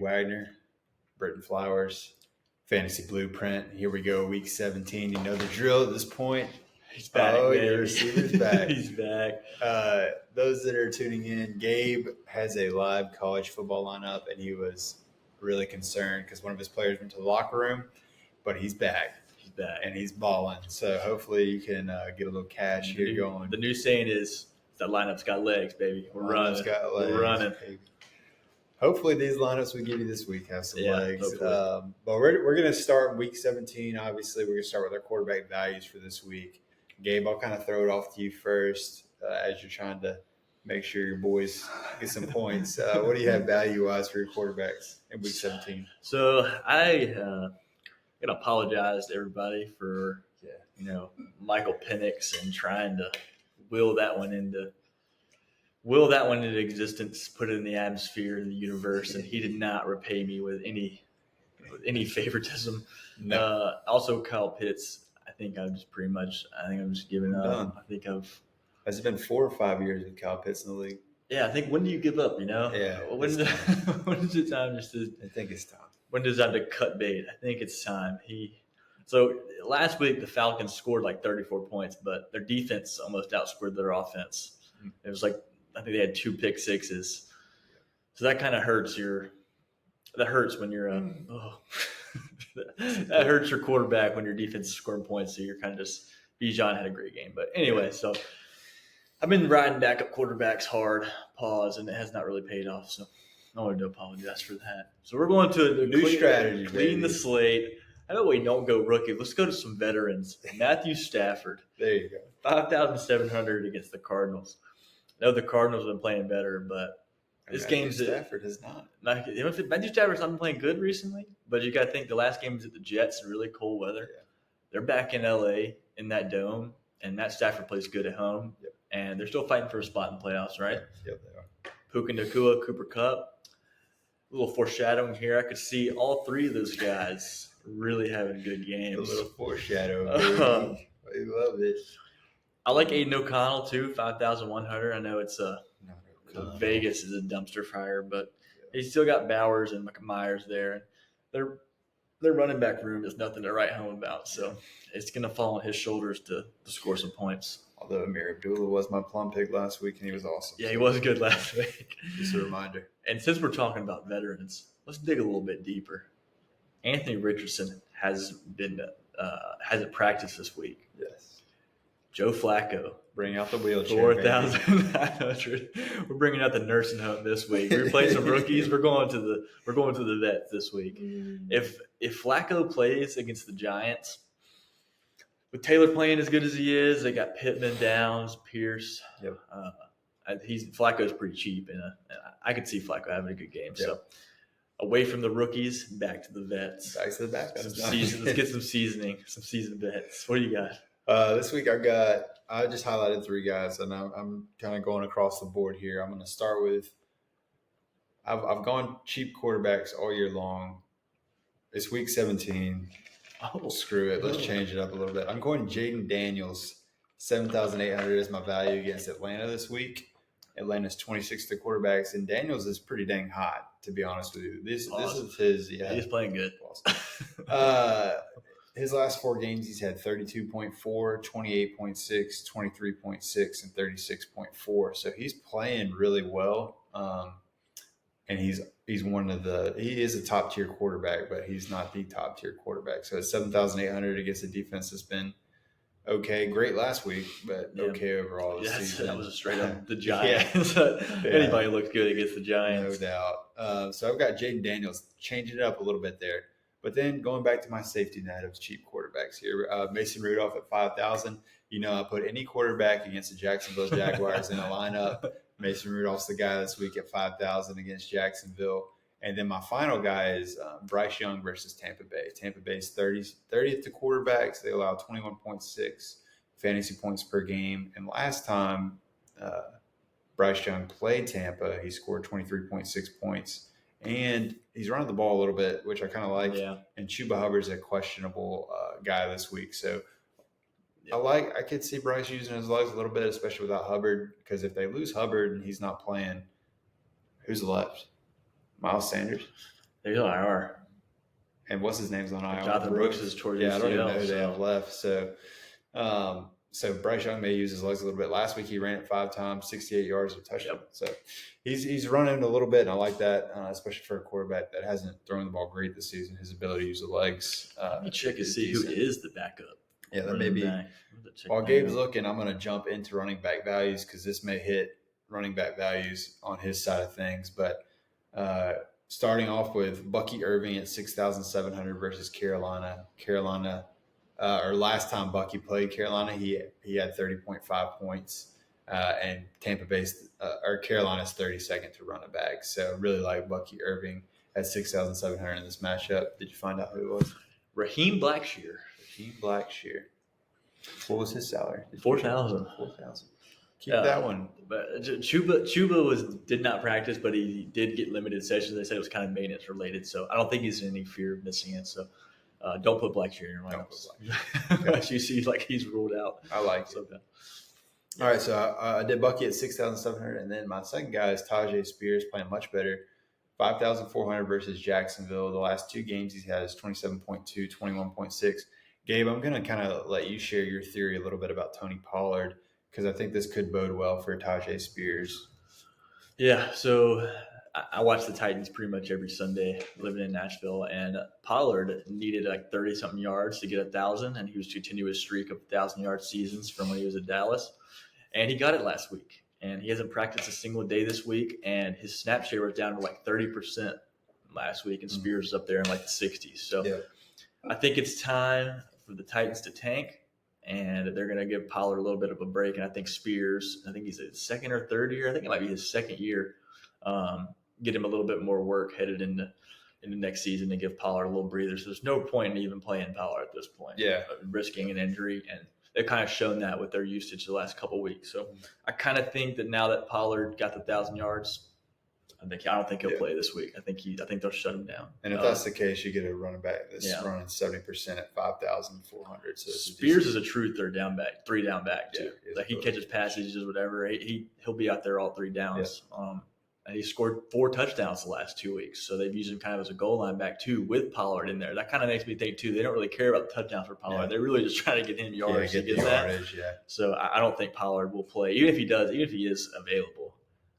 Wagner, Britton Flowers, Fantasy Blueprint. Here we go, Week 17. You know the drill at this point. He's back, your receiver's back. He's back. Those that are tuning in, Gabe has a live college football lineup, and he was really concerned because one of his players went to the locker room, but he's back. He's back. And he's balling. So hopefully you can get a little cash here going. The new saying is that lineup's got legs, baby. We're running. We're running. Baby. Hopefully these lineups we give you this week have some legs. But we're going to start Week 17. Obviously, we're going to start with our quarterback values for this week. Gabe, I'll kind of throw it off to you first as you're trying to make sure your boys get some points. What do you have value-wise for your quarterbacks in Week 17? So I gotta apologize to everybody for Michael Penix and trying to will that one into existence, put it in the atmosphere, in the universe, and he did not repay me with any favoritism. No. Also, Kyle Pitts. I think I'm just giving up. Has it been 4 or 5 years with Kyle Pitts in the league? Yeah, I think when do you give up? Yeah. When is it time just to? I think it's time. When does it time to cut bait? I think it's time. So last week the Falcons scored like 34 points, but their defense almost outscored their offense. It was like I think they had 2 pick sixes. So that kind of hurts that hurts when you're that hurts your quarterback when your defense is scoring points. So you're kind of just Bijan had a great game. But anyway, so I've been riding backup quarterbacks hard, and it has not really paid off. So I wanted to apologize for that. So we're going to new strategy. Clean the slate. I know we don't go rookie. Let's go to some veterans. Matthew Stafford. There you go. 5,700 against the Cardinals. I know the Cardinals have been playing better, but this game's Stafford has not. Matthew Stafford's not been playing good recently, but you got to think the last game was at the Jets in really cold weather. Yeah. They're back in L.A. in that dome, and Matt Stafford plays good at home, and they're still fighting for a spot in the playoffs, right? Yep, they are. Puka Nacua, Cooper Kupp. A little foreshadowing here. I could see all 3 of those guys really having good games. A little foreshadowing. I love it. I like Aiden O'Connell too, 5,100. I know it's Vegas is a dumpster fire, but he's still got Bowers and Myers there. Their running back room is nothing to write home about, so it's going to fall on his shoulders to score some points. Although Amir Abdullah was my plum pick last week, and he was awesome. Yeah, he was good last week. Just a reminder. And since we're talking about veterans, let's dig a little bit deeper. Anthony Richardson hasn't practiced this week. Yes. Joe Flacco. Bring out the wheelchair. 4,900. We're bringing out the nursing home this week. We're playing some rookies. We're going to the vet this week. If Flacco plays against the Giants, with Taylor playing as good as he is, they got Pittman, Downs, Pierce. Yep. Flacco's pretty cheap, and I could see Flacco having a good game. Yep. So away from the rookies, back to the vets. Back to the backs. Let's get some seasoning, some seasoned vets. What do you got? This week I just highlighted 3 guys, and I'm kind of going across the board here. I'm going to start with I've gone cheap quarterbacks all year long. It's Week 17. Oh, screw it. Let's change it up a little bit. I'm going Jaden Daniels, 7,800 is my value against Atlanta this week. Atlanta's 26th to quarterbacks, and Daniels is pretty dang hot, to be honest with you. This is his. Yeah, he's playing good. His last 4 games, he's had 32.4, 28.6, 23.6, and 36.4. So he's playing really well. And he is a top tier quarterback, but he's not the top tier quarterback. So it's 7,800 against a defense that's been okay, great last week, but okay overall this season. That was a straight up the Giants. Anybody looks good against the Giants, no doubt. So I've got Jaden Daniels changing it up a little bit there. But then going back to my safety net of cheap quarterbacks here, Mason Rudolph at 5,000. I put any quarterback against the Jacksonville Jaguars in a lineup. Mason Rudolph's the guy this week at 5,000 against Jacksonville. And then my final guy is Bryce Young versus Tampa Bay. Tampa Bay's 30th to quarterbacks. They allow 21.6 fantasy points per game. And last time Bryce Young played Tampa, he scored 23.6 points. And he's running the ball a little bit, which I kind of like. Yeah. And Chuba Hubbard's a questionable guy this week. So I could see Bryce using his legs a little bit, especially without Hubbard, because if they lose Hubbard and he's not playing, who's left? Miles Sanders? They're on IR. And what's his name's on IR? Jonathan Brooks is towards I don't even know ACL, who they have left. So Bryce Young may use his legs a little bit. Last week he ran it 5 times, 68 yards, a touchdown. Yep. So he's running a little bit, and I like that, especially for a quarterback that hasn't thrown the ball great this season. His ability to use the legs. Let me check and see who is the backup. Yeah, that may be. While Gabe's looking, I'm going to jump into running back values because this may hit running back values on his side of things. But starting off with Bucky Irving at 6,700 versus Carolina. Or last time Bucky played Carolina, he had 30.5 points, and Carolina's 32nd to run a back. So really like Bucky Irving at 6,700 in this matchup. Did you find out who it was? Raheem Blackshear. What was his salary? 4,000. Keep that one. But Chuba did not practice, but he did get limited sessions. They said it was kind of maintenance related, so I don't think he's in any fear of missing it. So don't put Blackshear in your lineup. You see, like he's ruled out. I like it. Okay. All right, so I did Bucky at 6,700, and then my second guy is Tajay Spears, playing much better. 5,400 versus Jacksonville. The last 2 games he's had is 27.2, 21.6. Gabe, I'm going to kind of let you share your theory a little bit about Tony Pollard because I think this could bode well for Tajay Spears. Yeah, so I watch the Titans pretty much every Sunday living in Nashville, and Pollard needed like 30-something yards to get 1,000, and he was continuing his streak of 1,000-yard seasons from when he was at Dallas, and he got it last week. And he hasn't practiced a single day this week, and his snap share was down to like 30% last week, and Spears is up there in like the 60s. So I think it's time for the Titans to tank, and they're going to give Pollard a little bit of a break. And I think Spears, I think he's his second or third year. I think it might be his second year. Get him a little bit more work headed into next season and give Pollard a little breather. So there's no point in even playing Pollard at this point. Yeah. Risking an injury, and they've kind of shown that with their usage the last couple of weeks. So I kind of think that now that Pollard got the 1,000 yards, I don't think he'll play this week. I think they'll shut him down. And if that's the case, you get a running back that's running 70% at 5,400. So Spears is a true three down back too. Like he catches passes, does whatever. He'll be out there all 3 downs. Yeah. And he scored 4 touchdowns the last 2 weeks. So they've used him kind of as a goal line back too, with Pollard in there. That kind of makes me think too, they don't really care about the touchdowns for Pollard. Yeah. They're really just trying to get him yards to get that. Yardage, So I don't think Pollard will play, even if he is available.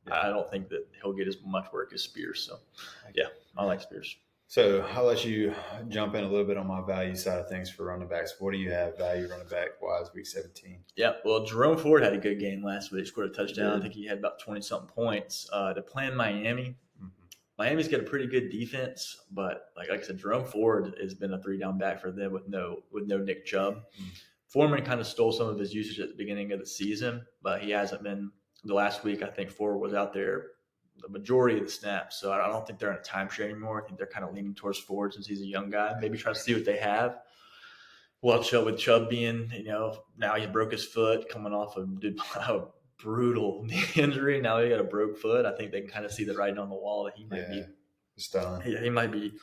Yeah. I don't think that he'll get as much work as Spears. So I like Spears. So I'll let you jump in a little bit on my value side of things for running backs. What do you have value running back wise week 17? Yeah, well, Jerome Ford had a good game last week. Scored a touchdown. I think he had about 20-something points. They're playing Miami. Mm-hmm. Miami's got a pretty good defense, but like I said, Jerome Ford has been a 3-down back for them with no Nick Chubb. Mm-hmm. Foreman kind of stole some of his usage at the beginning of the season, but he hasn't been. The last week, I think Ford was out there the majority of the snaps. So I don't think they're in a timeshare anymore. I think they're kind of leaning towards Ford since he's a young guy. Maybe try to see what they have. Well, with Chubb being, now he broke his foot coming off a brutal injury. Now he got a broke foot. I think they can kind of see the writing on the wall that he might be done. He might be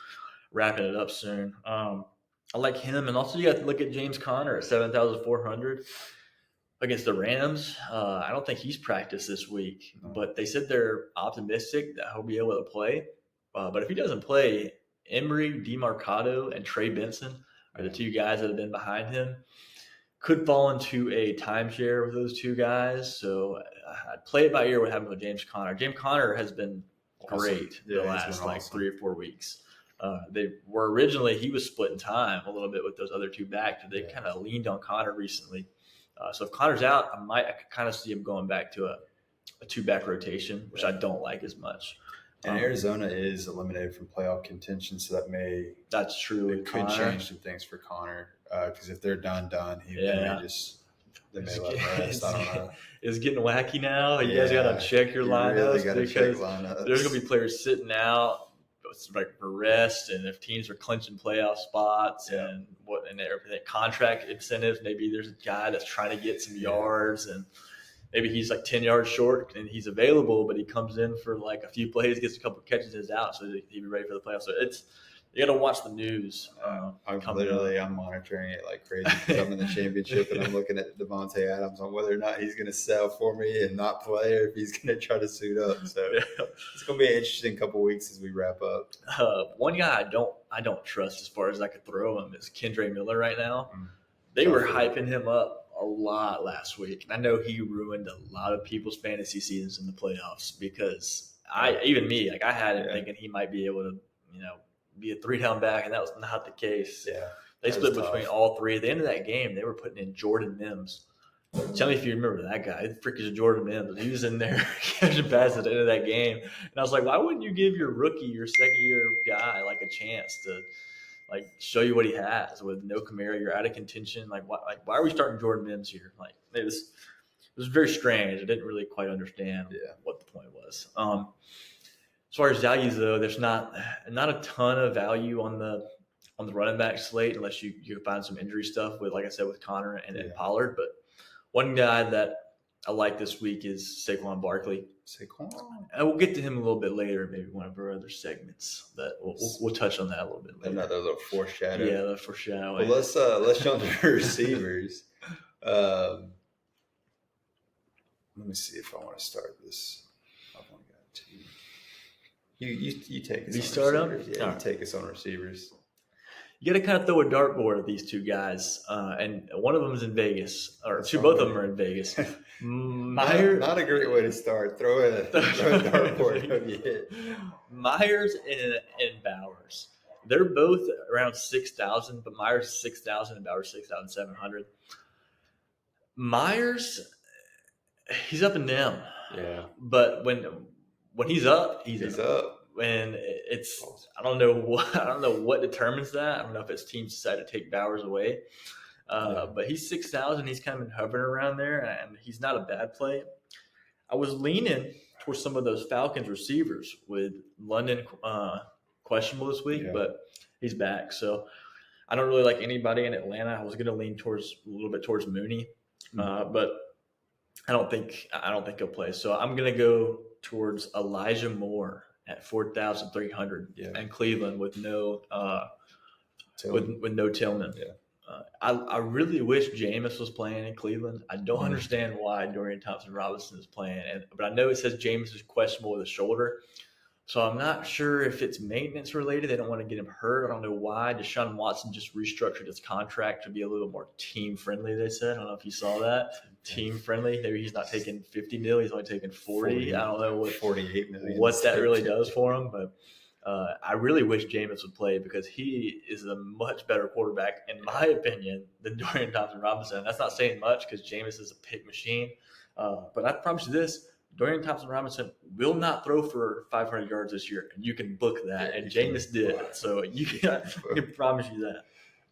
wrapping it up soon. I like him. And also you got to look at James Conner at 7,400. Against the Rams. I don't think he's practiced this week, but they said they're optimistic that he'll be able to play. But if he doesn't play, Emery, DeMarcado, and Trey Benson are the 2 guys that have been behind him. Could fall into a timeshare with those 2 guys. So I'd play it by ear with having with James Conner. James Conner has been great the last 3 or 4 weeks. They were originally, he was splitting time a little bit with those other 2 backs. They kind of leaned on Conner recently. So if Conner's out, I could kind of see him going back to a 2-back rotation, which I don't like as much. And Arizona is eliminated from playoff contention, so that's true. It could change some things for Conner because if they're done, they may let rest. I don't know. It's getting wacky now. You guys got to check your lineups because there's going to be players sitting out like for rest, and if teams are clinching playoff spots and everything, contract incentives, maybe there's a guy that's trying to get some yards and maybe he's like 10 yards short and he's available, but he comes in for like a few plays, gets a couple of catches and is out, so he'd be ready for the playoffs. So You got to watch the news. I'm monitoring it like crazy because I'm in the championship and I'm looking at Devontae Adams on whether or not he's going to sell for me and not play, or if he's going to try to suit up. So it's going to be an interesting couple of weeks as we wrap up. One guy I don't trust as far as I could throw him is Kendre Miller right now. They were hyping him up a lot last week, and I know he ruined a lot of people's fantasy seasons in the playoffs because I had him thinking he might be able to, be a 3-down back, and that was not the case. Yeah, they split between all three. At the end of that game, they were putting in Jordan Mims. Tell me if you remember that guy. The freaking Jordan Mims. He was in there catching passes at the end of that game, and I was like, why wouldn't you give your second-year guy like a chance to show you what he has? With no Kamara, you're out of contention. Why are we starting Jordan Mims here? It was very strange. I didn't really quite understand what the point was. As far as values, though, there's not a ton of value on the running back slate unless you find some injury stuff with, like I said, with Connor and Pollard. But one guy that I like this week is Saquon Barkley. And we'll get to him a little bit later, maybe one of our other segments. That we'll touch on that a little bit later. Another little foreshadow. Yeah, the foreshadowing. Well, let's jump to receivers. Let me see if I want to start this. I've only got 2. You take us. You start them? Yeah, you take us on receivers. You got to kind of throw a dartboard at these two guys, and one of them is in Vegas, or both of them are in Vegas. Not a great way to start. Throw a dartboard. Myers and Bowers. They're both around 6,000, but Myers is 6,000 and Bowers 6,700. Myers, he's up and down. Yeah. But when he's up, he's up. When I don't know what determines that. I don't know if it's teams decide to take Bowers away. But he's 6,000. He's kind of been hovering around there, and he's not a bad play. I was leaning towards some of those Falcons receivers with London questionable this week, but he's back. So I don't really like anybody in Atlanta. I was going to lean a little bit towards Mooney, but I don't think he'll play. So I'm going to go towards Elijah Moore at 4,300 in Cleveland with no Tillman. Yeah. I really wish Jameis was playing in Cleveland. I don't understand why Dorian Thompson-Robinson is playing, but I know it says Jameis is questionable with a shoulder. So I'm not sure if it's maintenance related. They don't want to get him hurt. I don't know why. Deshaun Watson just restructured his contract to be a little more team friendly, they said. I don't know if you saw that. Team friendly. Maybe he's not taking $50 million. He's only taking 40. I don't know what 48 million. What that really does for him, but I really wish Jameis would play because he is a much better quarterback, in my opinion, than Dorian Thompson-Robinson. That's not saying much because Jameis is a pick machine. But I promise you this. Dorian Thompson-Robinson will not throw for 500 yards this year, and you can book that. And Jameis did, so you can promise you that.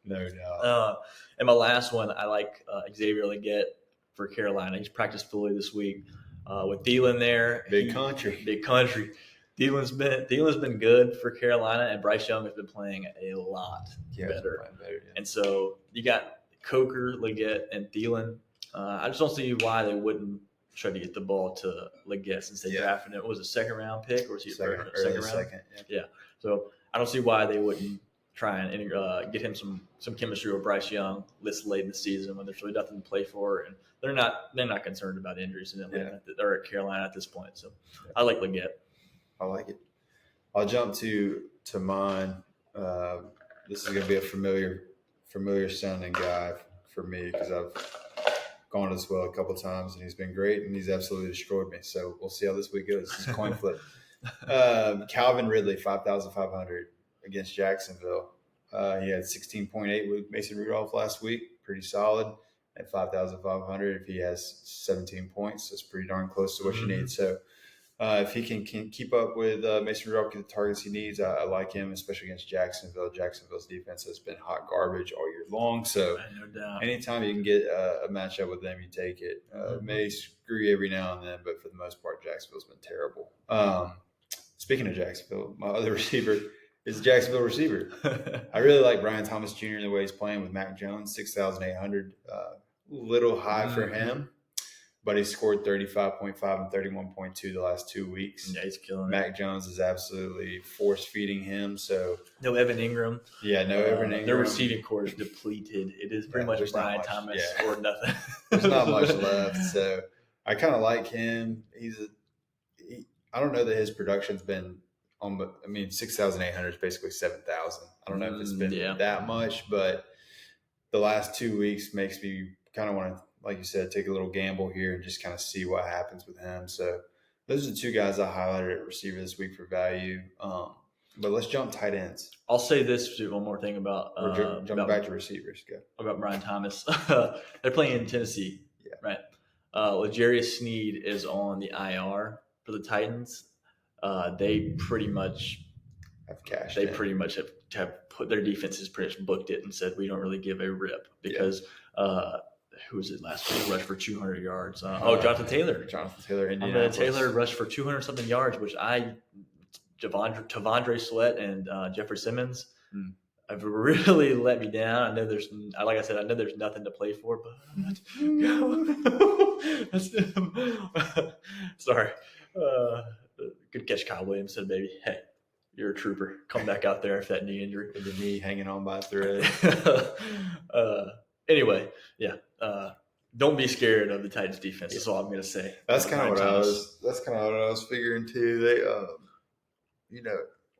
No doubt. And my last one, I like Xavier Legette for Carolina. He's practiced fully this week with Thielen there. Big country. Thielen's been good for Carolina, and Bryce Young has been playing a lot better. And so you got Coker, Legette, and Thielen. I just don't see why they wouldn't try to get the ball to Legette since they drafted him. Was it a second-round pick or was he second round? Second. Yeah. So I don't see why they wouldn't try and get him some chemistry with Bryce Young this late in the season when there's really nothing to play for, and they're not concerned about injuries in Atlanta or at Carolina at this point. So I like Legette. I like it. I'll jump to mine. This is going to be a familiar sounding guy for me because I've gone as well a couple of times, and he's been great, and he's absolutely destroyed me. So we'll see how this week goes. It's a coin flip. Calvin Ridley, 5,500 against Jacksonville. He had 16.8 with Mason Rudolph last week. Pretty solid at 5,500. If he has 17 points, that's pretty darn close to what you need. So if he can keep up with Mason Rudolph, get the targets he needs, I like him, especially against Jacksonville. Jacksonville's defense has been hot garbage all year long. So no doubt. Anytime you can get a matchup with them, you take it. May screw you every now and then, but for the most part, Jacksonville's been terrible. Speaking of Jacksonville, my other receiver is a Jacksonville receiver. I really like Brian Thomas Jr. in the way he's playing with Mac Jones, 6,800. Little high for him. but he scored 35.5 and 31.2 the last 2 weeks. Yeah, he's killing it. Mac Jones is absolutely force feeding him. So no Evan Ingram. Yeah, no Evan Ingram. Their receiving core is depleted. It is pretty much Brian Thomas or nothing. There's not much left. So I kind of like him. I don't know that his production's been on, but 6,800 is basically 7,000. I don't know if it's been that much, but the last 2 weeks makes me kind of want to, like you said, take a little gamble here and just kind of see what happens with him. So those are the two guys I highlighted at receiver this week for value. But let's jump tight ends. I'll say this one more thing about jumping back to receivers. Go. About Brian Thomas. They're playing in Tennessee, right? L'Jarius Sneed is on the IR for the Titans. They pretty much have cashed. They pretty much have put their defenses pretty much booked it and said we don't really give a rip because who was it last week? Rushed for 200 yards. Jonathan Taylor. Taylor rushed for 200 something yards, which Tavondre Sweat and Jeffrey Simmons have really let me down. I know there's nothing to play for, but sorry. Good catch, Kyle Williams said, baby. Hey, you're a trooper. Come back out there if that knee injury. With the knee hanging on by a thread. Anyway, don't be scared of the Titans defense. That's all I'm going to say. That's kind of what I was figuring too. They,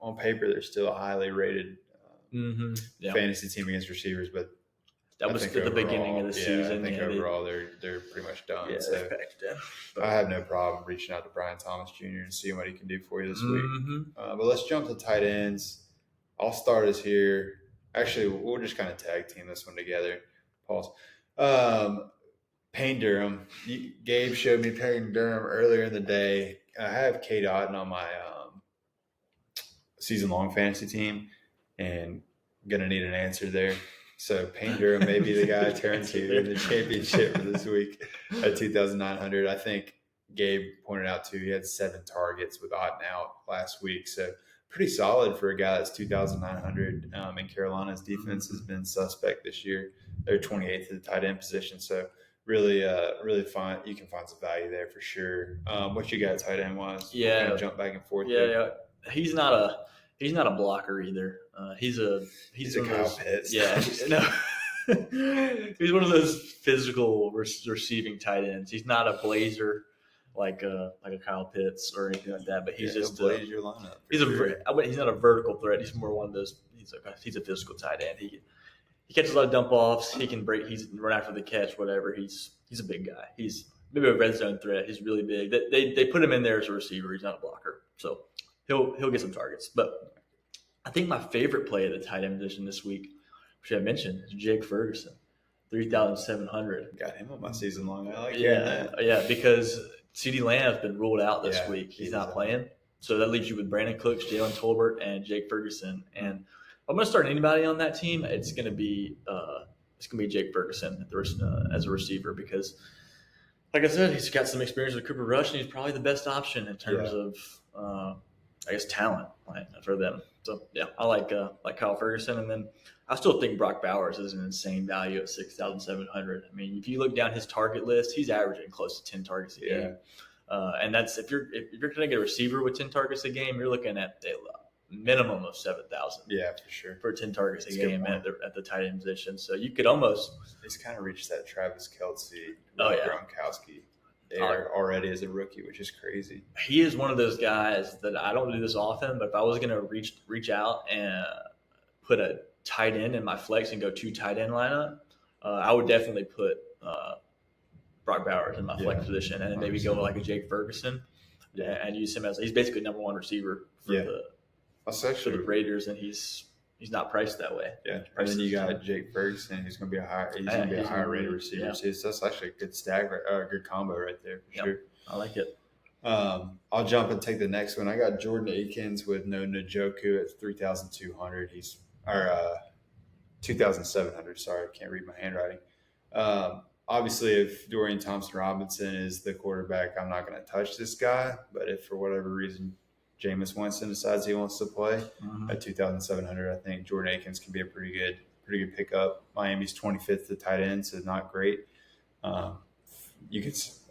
on paper, they're still a highly rated fantasy team against receivers, but that was at the beginning of the season. I think overall they're pretty much done. Yeah, so I have no problem reaching out to Brian Thomas Jr. and seeing what he can do for you this week. But let's jump to tight ends. I'll start us here. Actually, we'll just kind of tag team this one together. Pause. Payne Durham. Gabe showed me Payne Durham earlier in the day. I have Kate Otten on my season-long fantasy team, and I'm going to need an answer there. So Payne Durham may be the guy I turn to in the championship for this week at 2,900. I think Gabe pointed out, too, he had 7 targets with Otten out last week. So pretty solid for a guy that's 2,900. And Carolina's defense has been suspect this year. They're 28th at the tight end position. So really fine. You can find some value there for sure. What you got tight end wise? Yeah. Kind of jump back and forth. Yeah. He's not a blocker either. He's a Kyle Pitts. Yeah. He's one of those physical receiving tight ends. He's not a blazer like a Kyle Pitts or anything like that. But he's just blaze your lineup. He's not a vertical threat. He's more one of those. He's a physical tight end. He catches a lot of dump offs. He can break. He's run after the catch. Whatever. He's a big guy. He's maybe a red zone threat. He's really big. They put him in there as a receiver. He's not a blocker, so he'll get some targets. But I think my favorite play at the tight end position this week, which I mentioned, is Jake Ferguson, 3,700. Got him on my season long. I like that. Yeah, because CeeDee Lamb has been ruled out this week. He's not playing, so that leaves you with Brandon Cooks, Jalen Tolbert, and Jake Ferguson. And if I'm going to start anybody on that team, it's going to be Jake Ferguson as a receiver because, like I said, he's got some experience with Cooper Rush, and he's probably the best option in terms of talent for them. So I like Kyle Ferguson, and then I still think Brock Bowers is an insane value at 6,700. I mean, if you look down his target list, he's averaging close to 10 targets a game, and that's if you're going to get a receiver with 10 targets a game, you're looking at a minimum of 7,000. Yeah, for sure. For 10 targets a game at the tight end position, so you could almost. He's kind of reached that Travis Kelce, Gronkowski. Already as a rookie, which is crazy. He is one of those guys that I don't do this often, but if I was going to reach out and put a tight end in my flex and go 2 tight end lineup, I would definitely put Brock Bowers in my flex position, and then maybe go like a Jake Ferguson and use him as he's basically number 1 receiver for the Raiders, and he's not priced that way. Yeah, and then you got Jake Ferguson, who's going to be a higher rated receiver. Yeah. So that's actually a good good combo right there for sure. I like it. I'll jump and take the next one. I got Jordan Akins with no Njoku at 3,200. 2,700. Sorry, I can't read my handwriting. Obviously, if Dorian Thompson-Robinson is the quarterback, I'm not going to touch this guy. But if for whatever reason Jameis Winston decides he wants to play at 2,700, I think Jordan Akins can be a pretty good pickup. Miami's 25th to tight end, so not great.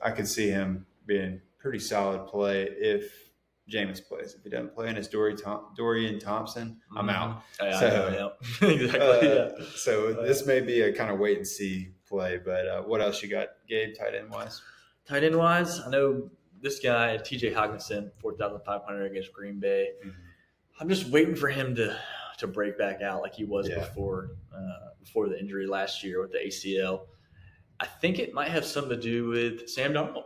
I could see him being pretty solid play if Jameis plays. If he doesn't play and it's Dorian Thompson, I'm out. Yeah, exactly. So this may be a kind of wait and see play. But what else you got, Gabe, tight end wise? Tight end wise, I know this guy, T.J. Hockenson, 4,500 against Green Bay. Mm-hmm. I'm just waiting for him to break back out like he was before the injury last year with the ACL. I think it might have something to do with Sam Darnold.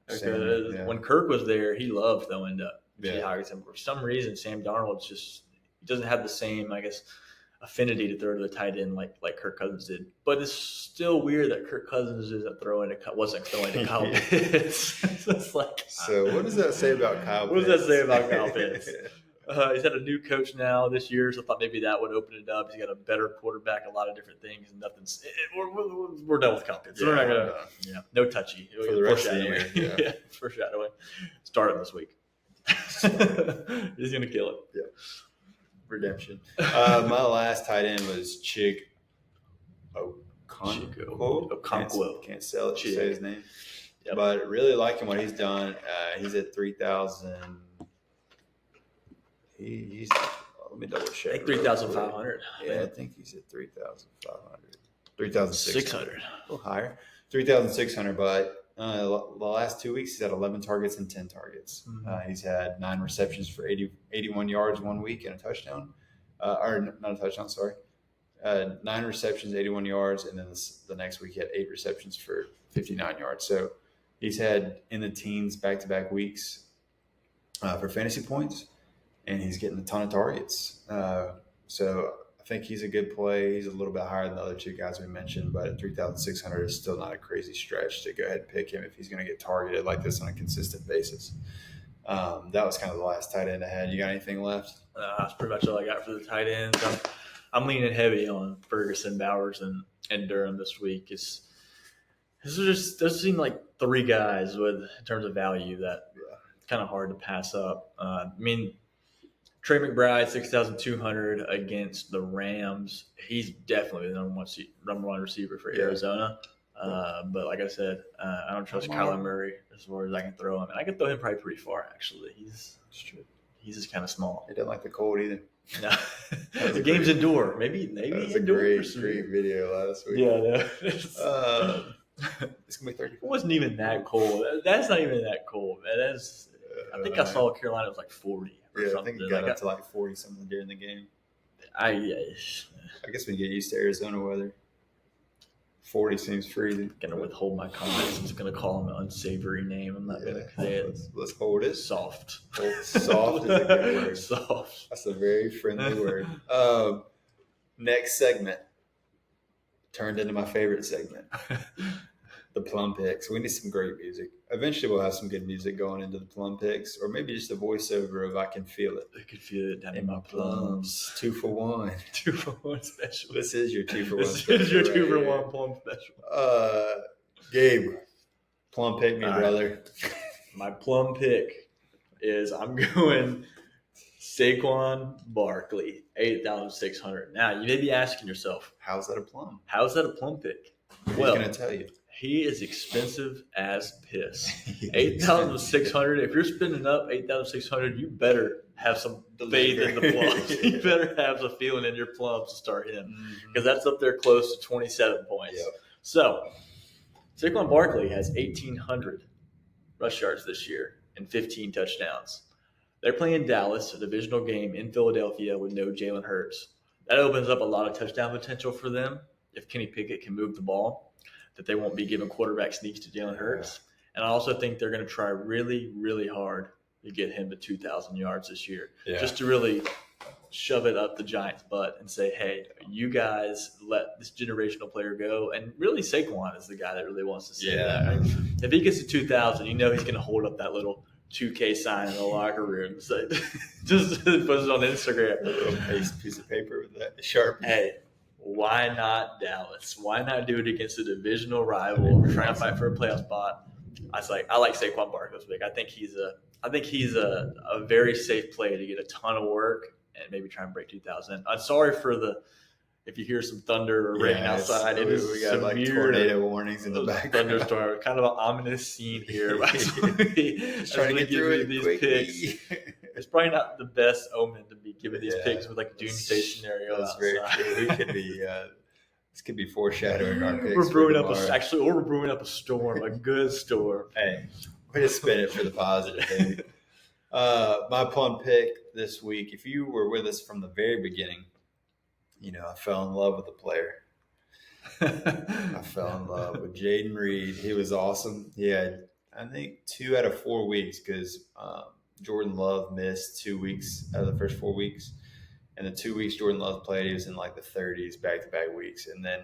Because when Kirk was there, he loved throwing to T.J. Hockenson. For some reason, Sam Darnold he doesn't have the same, I guess, affinity to throw to the tight end like Kirk Cousins did. But it's still weird that Kirk Cousins wasn't throwing to Kyle Pitts. It's like, so what does that say about Kyle Pitts? What does that say about Kyle Pitts? He's had a new coach now this year, so I thought maybe that would open it up. He's got a better quarterback, a lot of different things, and nothing's. We're done with Kyle Pitts. We're not gonna. No touchy for the rest of the year. Yeah, foreshadowing. Starting this week. He's gonna kill it. Yeah. Redemption. My last tight end was Chig Okonkwo. Can't sell it. Say his name. Yep. But really liking what he's done. He's at 3,000. He's let me double check. I think 3,500. Yeah, I think he's at 3,500. 3,600. A little higher. 3,600. But the last 2 weeks, he's had 11 targets and 10 targets. Mm-hmm. He's had 9 receptions for 81 yards 1 week and a touchdown. Or not a touchdown, sorry. 9 receptions, 81 yards. And then the next week, he had 8 receptions for 59 yards. So he's had in the teens back-to-back weeks for fantasy points. And he's getting a ton of targets. So I think he's a good play. He's a little bit higher than the other two guys we mentioned, but at 3,600 is still not a crazy stretch to go ahead and pick him if he's going to get targeted like this on a consistent basis. That was kind of the last tight end I had. You got anything left? That's pretty much all I got for the tight ends. I'm leaning heavy on Ferguson, Bowers, and Durham this week. Those seem like 3 guys in terms of value that it's kind of hard to pass up. Trey McBride, 6,200 against the Rams. He's definitely the number one receiver for Arizona. But like I said, I don't trust Kyler Murray as far as I can throw him. And I can throw him probably pretty far, actually. He's just kind of small. He doesn't like the cold either. No. The game's indoor. Maybe that was a great video last week. Yeah, it's gonna be 30. It wasn't even that cold. That's not even that cold. I think I saw Carolina was like 40. I think it got up to like 40 something during the game. I guess we get used to Arizona weather. 40 seems freezing. I'm gonna withhold my comments. I'm just gonna call him an unsavory name. I'm not gonna say it. Let's hold it. Soft. Soft is a good word. Soft. That's a very friendly word. Next segment turned into my favorite segment. The Plum Picks. We need some great music. Eventually, we'll have some good music going into the Plum Picks, or maybe just a voiceover of "I Can Feel It." I can feel it down in my plums. 2 for 1. 2 for 1 special. This is your 2 for 1 special. This is your 2 for 1 plum special. Gabe, Plum Pick me, brother. My Plum Pick is I'm going Saquon Barkley, 8,600. Now, you may be asking yourself, how's that a plum? How's that a Plum Pick? Well, going to tell you. He is expensive as piss. 8,600. If you're spending up 8,600, you better have some faith in the plums. You better have a feeling in your plums to start him, because that's up there close to 27 points. Yep. So Saquon Barkley has 1,800 rush yards this year and 15 touchdowns. They're playing Dallas, a divisional game in Philadelphia with no Jalen Hurts. That opens up a lot of touchdown potential for them if Kenny Pickett can move the ball, that they won't be giving quarterback sneaks to Jalen Hurts. And I also think they're going to try really, really hard to get him to 2,000 yards this year, just to really shove it up the Giants' butt and say, hey, you guys let this generational player go. And really, Saquon is the guy that really wants to say that. Right? If he gets to 2,000, you know he's going to hold up that little 2K sign in the locker room. So just put it on Instagram. A little piece of paper with that Sharpie. Hey. Why not Dallas? Why not do it against a divisional rival trying to fight for a playoff spot? I like Saquon Barkley this week. I think he's a very safe play to get a ton of work and maybe try and break 2,000. I'm sorry for the if you hear some thunder or rain outside, it is we got severe like tornado warnings in the background. Thunderstorm, kind of an ominous scene here. Just trying to get through it these quickly. picks. It's probably not the best omen to be giving these picks with like a doomsday scenario. That's very true. We could be. This could be foreshadowing our picks. We're brewing up a storm, a good storm. Hey, way to spin it for the positive, baby. My plum pick this week, if you were with us from the very beginning, I fell in love with the player. I fell in love with Jaden Reed. He was awesome. He had, I think, 2 out of 4 weeks because Jordan Love missed 2 weeks out of the first 4 weeks. And the 2 weeks Jordan Love played, he was in like the 30s back-to-back weeks. And then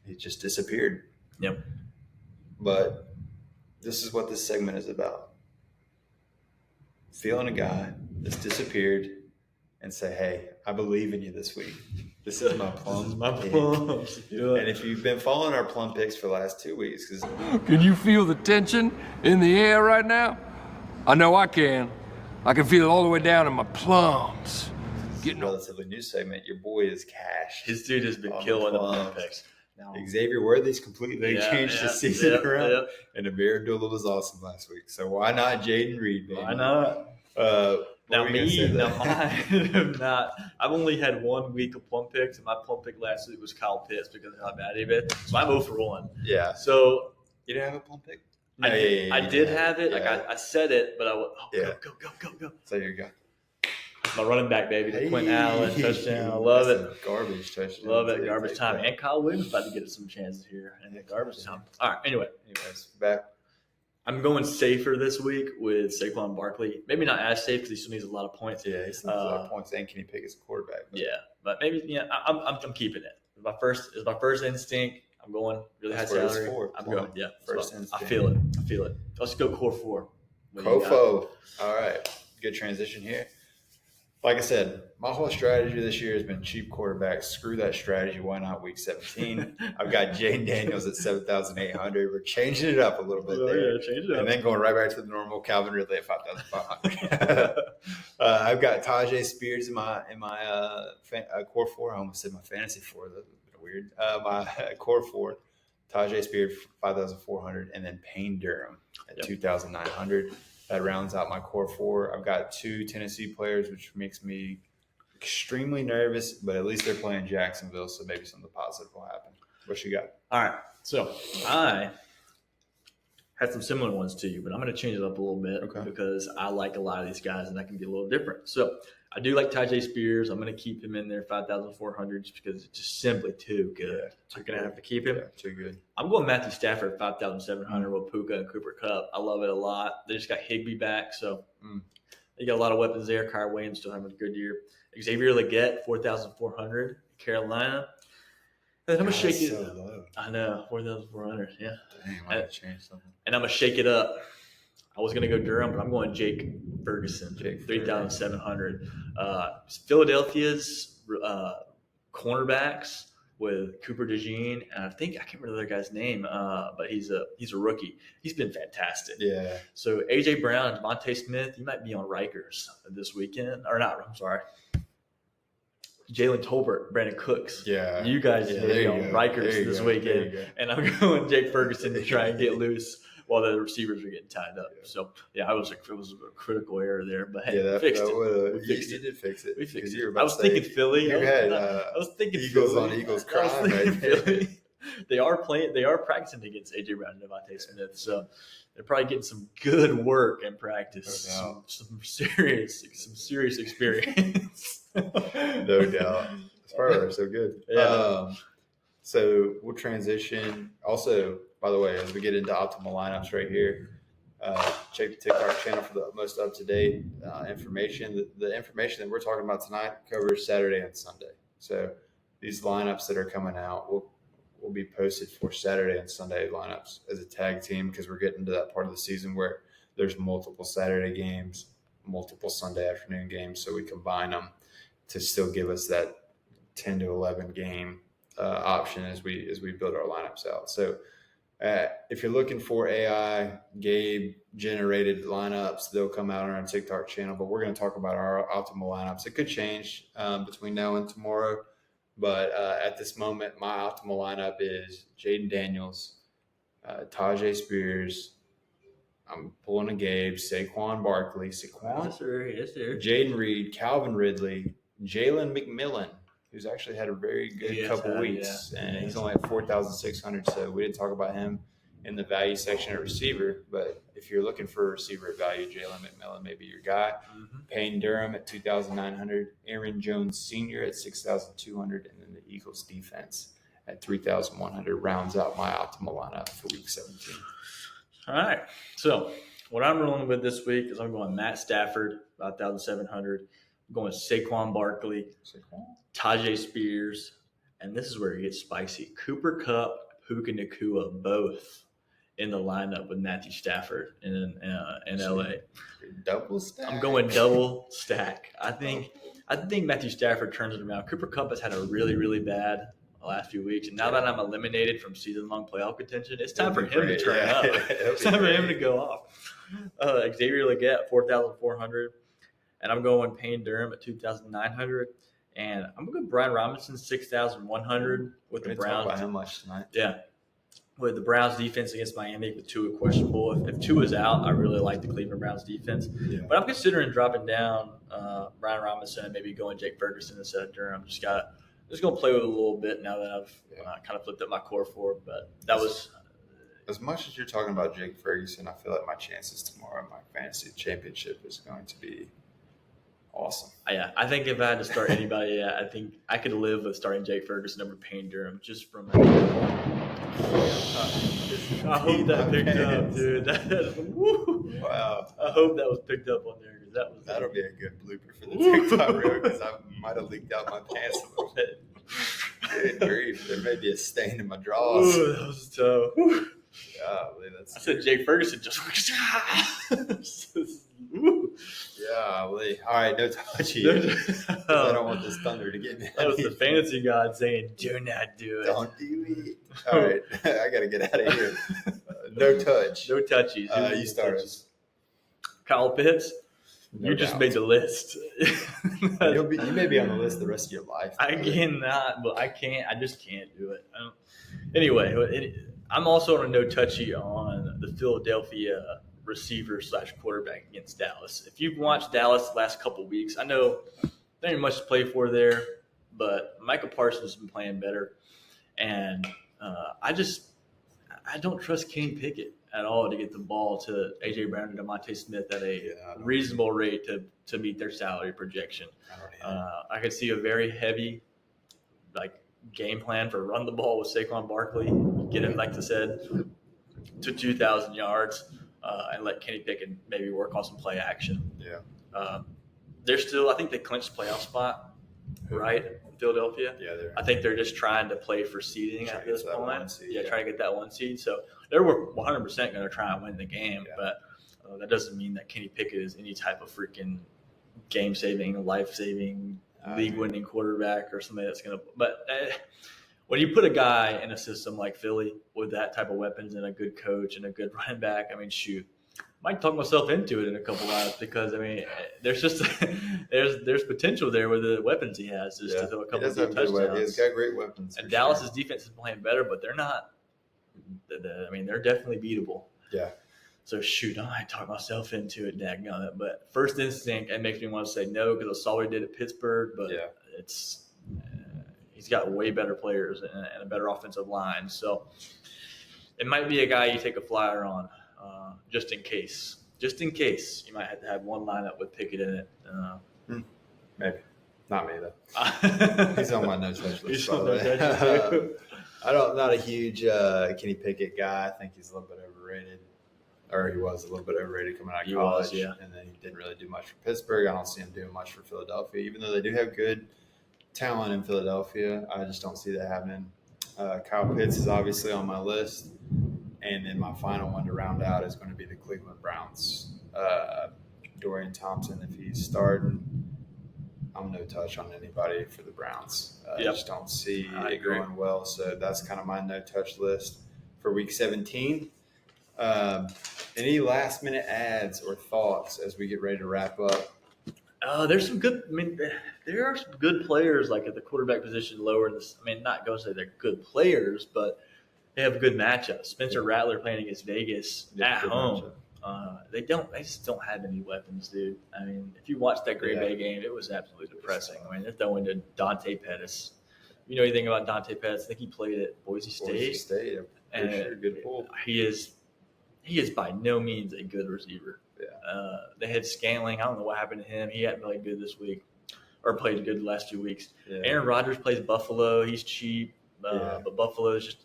he just disappeared. Yep. But this is what this segment is about. Feeling a guy that's disappeared and say, hey, I believe in you this week. This is my plum. This is my plums. And if you've been following our plum picks for the last 2 weeks, Can you feel the tension in the air right now? I know I can. I can feel it all the way down in my plums. Getting a relatively new segment, your boy is Cash. His dude has been killing the plum picks. No. Xavier Worthy's completely changed his season around. And Amir Abdullah was awesome last week. So why not Jaden Reed, baby? Why not? Mine, not. I've only had 1 week of plum picks, and my plum pick last week was Kyle Pitts because of how bad he been. So I'm 0 for 1. Yeah. So you didn't have a plum pick? No, I did have it. Like I said it, but I went, go. So here you go. My running back, baby. The Quentin Allen touchdown. I love it. Garbage touchdown. Love it. Garbage time. And Kyle Williams about to get us some chances here. And garbage time. All right. Anyways, back. I'm going safer this week with Saquon Barkley. Maybe not as safe because he still needs a lot of points. Yeah, he still needs a lot of points. And can he pick his quarterback? But maybe I'm keeping it. It's my first instinct. I'm going really high salary. I'm going. Yeah, first instinct. I feel it. Let's go core 4. Kofo. All right. Good transition here. Like I said, my whole strategy this year has been cheap quarterbacks. Screw that strategy. Why not week 17? I've got Jaden Daniels at 7,800. We're changing it up a little bit there. Yeah, change it up. And then going right back to the normal Calvin Ridley at 5,500. I've got Tajay Spears in my core 4. I almost said my fantasy 4. That's weird. My core 4. Tajay Spears 5,400. And then Payne Durham at 2,900. That rounds out my core 4. I've got 2 Tennessee players, which makes me extremely nervous, but at least they're playing Jacksonville, so maybe something positive will happen. What you got? All right. So I had some similar ones to you, but I'm going to change it up a little bit because I like a lot of these guys, and that can be a little different. So I do like Tajay Spears. I'm going to keep him in there 5,400 just because it's just simply too good. You're going to have to keep him. Yeah, too good. I'm going Matthew Stafford 5,700 with Puka and Cooper Kupp. I love it a lot. They just got Higbee back, so they got a lot of weapons there. Kyrie Williams still having a good year. Xavier Legette 4,400 Carolina. And I'm going to shake it. So low. I know, 4,400. Yeah. Dang, I got to change something. And I'm going to shake it up. I was going to go Durham, but I'm going Jake Ferguson, 3,700. Philadelphia's cornerbacks with Cooper DeJean, and I can't remember the other guy's name, but he's a rookie. He's been fantastic. Yeah. So A.J. Brown, Devontae Smith, you might be on Rikers this weekend. Or not, I'm sorry. Jalen Tolbert, Brandon Cooks. Yeah. You guys may be on Rikers this weekend. And I'm going Jake Ferguson to try and get loose while the receivers are getting tied up. So, it was a critical error there. But, hey, we fixed it. You did fix it. We fixed it. I was thinking Philly. I was thinking Eagles Philly. On Eagles crime right there. They are practicing against A.J. Brown and Devontae Smith. So, they're probably getting some good work in practice. No some serious experience. No doubt. As far as so good. Yeah. So we'll transition. Also, by the way, as we get into optimal lineups right here, check the TikTok channel for the most up-to-date information. The information that we're talking about tonight covers Saturday and Sunday. So these lineups that are coming out will be posted for Saturday and Sunday lineups as a tag team because we're getting to that part of the season where there's multiple Saturday games, multiple Sunday afternoon games. So we combine them to still give us that 10 to 11 game option as we build our lineups out. So if you're looking for AI Gabe generated lineups, they'll come out on our TikTok channel, but we're going to talk about our optimal lineups. It could change between now and tomorrow. But at this moment, my optimal lineup is Jaden Daniels, Tajay Spears. I'm pulling a Gabe, Saquon Barkley, Yes, sir. Yes, sir. Jaden Reed, Calvin Ridley, Jalen McMillan, who's actually had a very good couple weeks, and he's only at 4,600. So we didn't talk about him in the value section at receiver, but if you're looking for a receiver at value, Jalen McMillan may be your guy. Mm-hmm. Payne Durham at 2,900, Aaron Jones Sr. at 6,200, and then the Eagles defense at 3,100 rounds out my optimal lineup for Week 17. All right. So what I'm rolling with this week is I'm going Matt Stafford, 5,700. I'm going Saquon Barkley, Tajay Spears, and this is where it gets spicy. Cooper Kupp, Puka Nacua, both in the lineup with Matthew Stafford in LA. Double stack. I'm going double stack. I think Matthew Stafford turns it around. Cooper Kupp has had a really, really bad last few weeks, and now that I'm eliminated from season-long playoff contention, it's time for him to turn up. It's time for him to go off. Xavier Legette, 4,400, and I'm going Payne Durham at 2,900, and I'm going Brian Robinson, 6,100 with the Browns. About him much tonight. Yeah, with the Browns defense against Miami with Tua questionable. If Tua's out, I really like the Cleveland Browns defense, but I'm considering dropping down Brian Robinson and maybe going Jake Ferguson instead of Durham. Just going to play with it a little bit now that I've kind of flipped up my core for it. But that was – as much as you're talking about Jake Ferguson, I feel like my chances tomorrow in my fantasy championship is going to be awesome. Yeah, I think if I had to start anybody, I think I could live with starting Jake Ferguson over Payne Durham just from I hope that picked up, dude. Wow. I hope that was picked up on there. That'll be a good blooper for the TikTok reel because I might have leaked out my pants a little bit. Good grief. There may be a stain in my drawers. Ooh, that was tough. I said Jake Ferguson just Golly. All right, no touchy. I don't want this thunder to get me. That was the fantasy god saying, do not do it. Don't do it. All right, I got to get out of here. No touch. No touchies. You start us. Kyle Pitts. No you just doubt. made the list. You may be on the list the rest of your life. I cannot, but I can't. I just can't do it. Anyway, I'm also on a no touchy on the Philadelphia receiver / quarterback against Dallas. If you've watched Dallas the last couple of weeks, I know there ain't much to play for there, but Michael Parsons has been playing better, and I don't trust Kenny Pickett at all to get the ball to A.J. Brown and DeMonte Smith at a reasonable rate to meet their salary projection. I could see a very heavy game plan for run the ball with Saquon Barkley, get him, like I said, to 2,000 yards, and let Kenny Pickett maybe work on some play action. Yeah. They're still, I think they clinched playoff spot, right? Philadelphia. Yeah, I think they're just trying to play for seeding at this point. Trying to get that 1 seed. So they were 100% going to try and win the game, but that doesn't mean that Kenny Pickett is any type of freaking game-saving, life-saving, league-winning quarterback or somebody that's going to. But when you put a guy in a system like Philly with that type of weapons and a good coach and a good running back, I mean, shoot. I might talk myself into it in a couple hours because there's just there's potential there with the weapons he has to throw a couple of touchdowns. He's got great weapons. And Dallas's defense is playing better, but they're not. They're definitely beatable. Yeah. So shoot, I might talk myself into it, daggone it. But first instinct, it makes me want to say no because I saw what he did at Pittsburgh. But he's got way better players and a better offensive line. So it might be a guy you take a flyer on. Just in case. You might have to have one lineup with Pickett in it. Maybe. Not me, though. He's on my no-touch list. He's on no-touch too. Not a huge Kenny Pickett guy. I think he's a little bit overrated. Or he was a little bit overrated coming out of college. And then he didn't really do much for Pittsburgh. I don't see him doing much for Philadelphia. Even though they do have good talent in Philadelphia, I just don't see that happening. Kyle Pitts is obviously on my list. And then my final one to round out is going to be the Cleveland Browns. Dorian Thompson, if he's starting, I'm no touch on anybody for the Browns. I just don't see it going well. So that's kind of my no touch list for Week 17. Any last minute ads or thoughts as we get ready to wrap up? There's some good. I mean, there are some good players like at the quarterback position lower in this. I mean, not going to say they're good players, but they have good matchups. Spencer Rattler playing against Vegas at home. They just don't have any weapons, dude. I mean, if you watched that Green Bay game, it was absolutely depressing. I mean, they're throwing to Dante Pettis. You know anything about Dante Pettis? I think he played at Boise State. And sure, good pull. He is by no means a good receiver. Yeah. They had Scantling. I don't know what happened to him. He hadn't played good this week, or played good the last 2 weeks. Yeah. Aaron Rodgers plays Buffalo. He's cheap, but Buffalo is just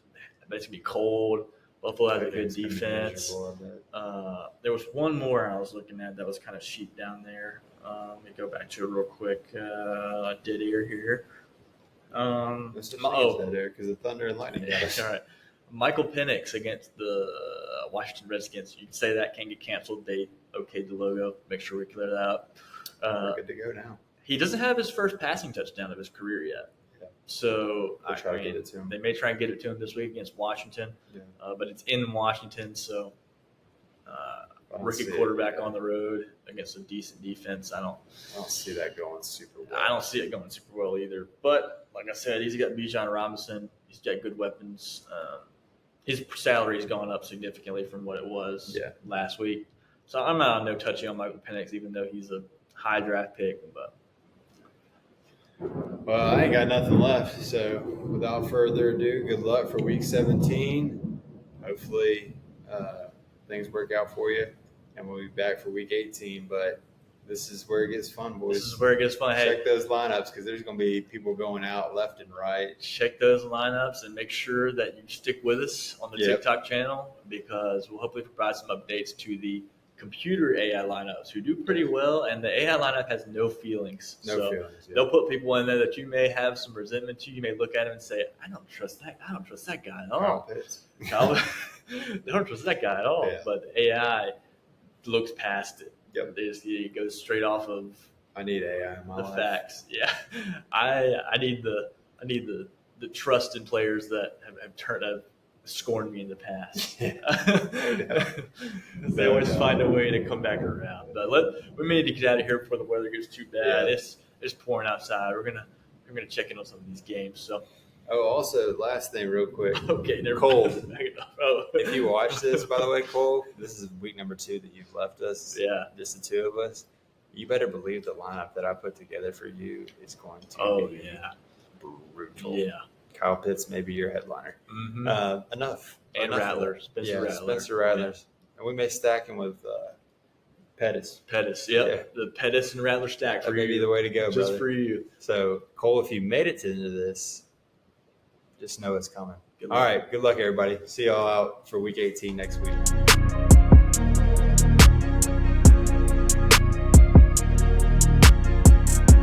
it's gonna be cold. Buffalo has a good defense. There was one more I was looking at that was kind of cheap down there. Let me go back to it real quick. I did here. Because the Thunder and Lightning guys. All right. Michael Penix against the Washington Redskins. You can say that can get canceled. They okayed the logo. Make sure we clear that up. We're good to go now. He doesn't have his first passing touchdown of his career yet. Yeah. So try to get it to him. They may try and get it to him this week against Washington. Yeah. But it's in Washington, so rookie quarterback on the road against a decent defense. I don't see that going super well. I don't see it going super well either. But like I said, he's got Bijan Robinson. He's got good weapons. His salary has gone up significantly from what it was last week. So I'm not no touchy on Michael Penix, even though he's a high draft pick. But well, I ain't got nothing left. So without further ado, good luck for Week 17. Hopefully things work out for you, and we'll be back for Week 18. But this is where it gets fun, boys. This is where it gets fun. Check those lineups because there's going to be people going out left and right. Check those lineups and make sure that you stick with us on the TikTok channel because we'll hopefully provide some updates to the computer AI lineups who do pretty well, and the AI lineup has no feelings. No feelings. They'll put people in there that you may have some resentment to. You may look at him and say, "I don't trust that guy at all." I don't trust that guy at all. Yeah. But the AI looks past it. Yep. It goes straight off of. I need AI in my life. Facts. Yeah, I need the trust in players that have scorned me in the past. They always find a way to come back around. But we may need to get out of here before the weather gets too bad. Yeah. It's pouring outside. We're gonna check in on some of these games. So. Oh, also, last thing real quick. Okay, Cole. If you watch this, by the way, Cole, this is week number 2 that you've left us. Yeah. Just the two of us. You better believe the lineup that I put together for you is going to be brutal. Yeah. Kyle Pitts may be your headliner. Mm-hmm. Enough. Rattler. Spencer Rattler. Yeah. And we may stack him with Pettis. Yep. Yeah. The Pettis and Rattler stack for you. That may be the way to go, just brother. For you. So, Cole, if you made it to the end of this, just know it's coming. All right. Good luck, everybody. See y'all out for Week 18 next week.